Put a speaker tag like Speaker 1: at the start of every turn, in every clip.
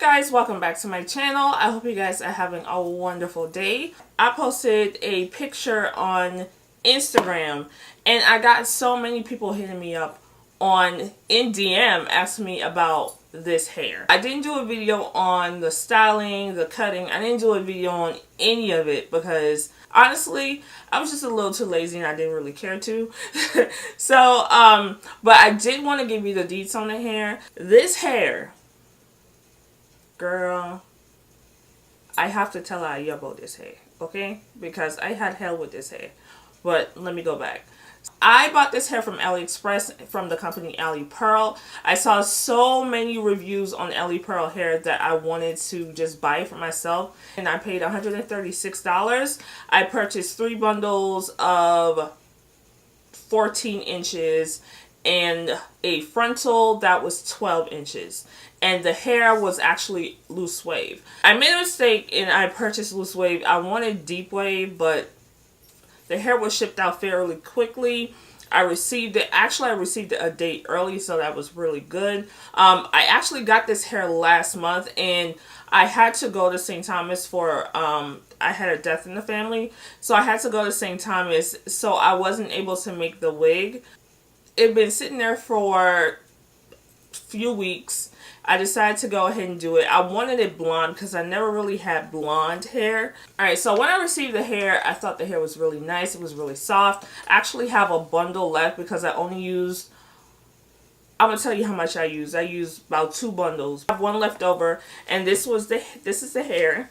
Speaker 1: Guys, welcome back to my channel. I hope you guys are having a wonderful day. I posted a picture on Instagram and I got so many people hitting me up in DM asking me about this hair. I didn't do a video on the styling, the cutting. I didn't do a video on any of it because honestly, I was just a little too lazy and I didn't really care to. So, but I did want to give you the deets on the hair. This hair, girl, I have to tell you about this hair, okay? Because I had hell with this hair. But let me go back. I bought this hair from AliExpress from the company Ali Pearl. I saw so many reviews on Ali Pearl hair that I wanted to just buy it for myself. And I paid $136. I purchased 3 bundles of 14 inches and a frontal that was 12 inches. And the hair was actually loose wave. I made a mistake and I purchased loose wave. I wanted deep wave, but the hair was shipped out fairly quickly. I received it. Actually, I received it a day early, so that was really good. I actually got this hair last month, and I had to go to St. Thomas for, I had a death in the family, so I had to go to St. Thomas, so I wasn't able to make the wig. It had been sitting there for a few weeks. I decided to go ahead and do it. I wanted it blonde because I never really had blonde hair. Alright, so when I received the hair, I thought the hair was really nice. It was really soft. I actually have a bundle left because I only used, I'm going to tell you how much I used. I used about 2 bundles. I have 1 left over, and this is the hair.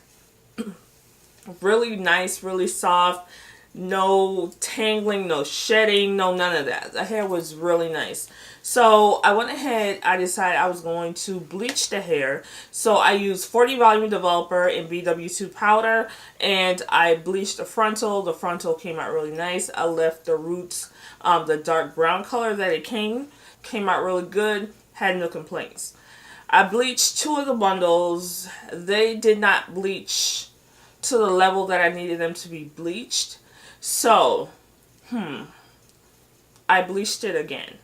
Speaker 1: Really nice, really soft. No tangling, no shedding, no none of that. The hair was really nice. So I went ahead, I decided I was going to bleach the hair. So I used 40 volume developer in BW2 powder and I bleached the frontal. The frontal came out really nice. I left the roots, the dark brown color that it came out really good. Had no complaints. I bleached 2 of the bundles. They did not bleach to the level that I needed them to be bleached. So, I bleached it again.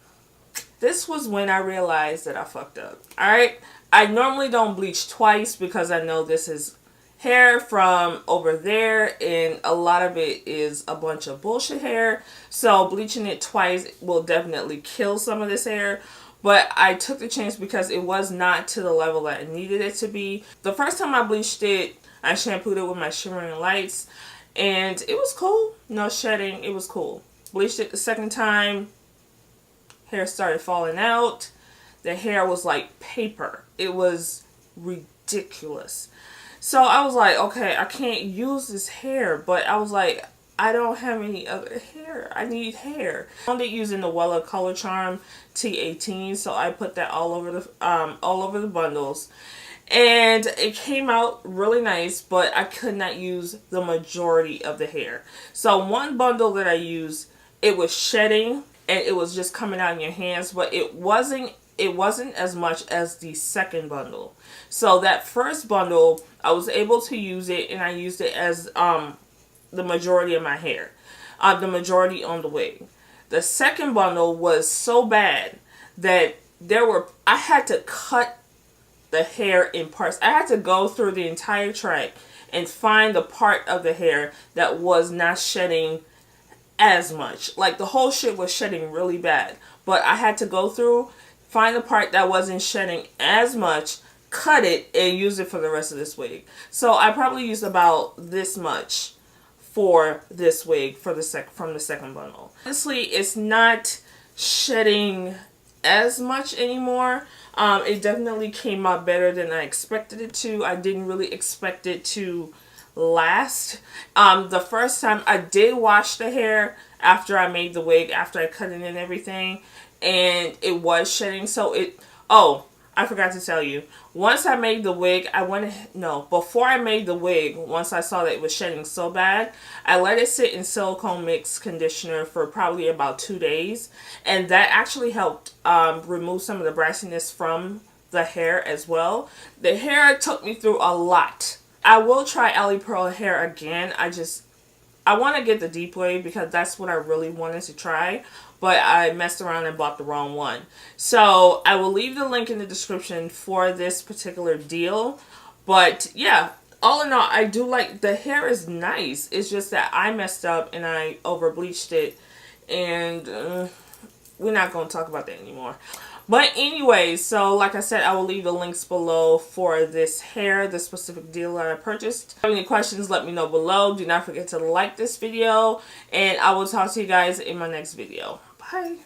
Speaker 1: This was when I realized that I fucked up. Alright, I normally don't bleach twice because I know this is hair from over there and a lot of it is a bunch of bullshit hair. So bleaching it twice will definitely kill some of this hair. But I took the chance because it was not to the level that I needed it to be. The first time I bleached it, I shampooed it with my Shimmering Lights. And it was cool. No shedding. It was cool. Bleached it the second time. Hair started falling out. The hair was like paper. It was ridiculous. So I was like, okay, I can't use this hair. But I was like, I don't have any other hair. I need hair. I found it using the Wella Color Charm T18. So I put that all over the bundles. And it came out really nice, but I could not use the majority of the hair. So 1 bundle that I used, it was shedding and it was just coming out in your hands, but it wasn't as much as the second bundle. So that first bundle, I was able to use it and I used it as the majority of my hair. The majority on the wig. The second bundle was so bad that I had to cut the hair in parts. I had to go through the entire track and find the part of the hair that was not shedding as much. Like the whole shit was shedding really bad, but I had to go through, find the part that wasn't shedding as much, cut it, and use it for the rest of this wig. So I probably used about this much for this wig from the second bundle. Honestly, it's not shedding as much anymore. It definitely came out better than I expected it to. I didn't really expect it to last. The first time I did wash the hair after I made the wig, after I cut it and everything, and it was shedding. So I forgot to tell you. Once I made the wig, before I made the wig, once I saw that it was shedding so bad, I let it sit in silicone mix conditioner for probably about 2 days. And that actually helped remove some of the brassiness from the hair as well. The hair took me through a lot. I will try Ali Pearl hair again. I want to get the deep wave because that's what I really wanted to try. but I messed around and bought the wrong one. So I will leave the link in the description for this particular deal. But yeah, all in all, I do like, the hair is nice. It's just that I messed up and I over bleached it, and we're not going to talk about that anymore. But anyway, so like I said, I will leave the links below for this hair, the specific deal that I purchased. If you have any questions, let me know below. Do not forget to like this video, and I will talk to you guys in my next video. Bye.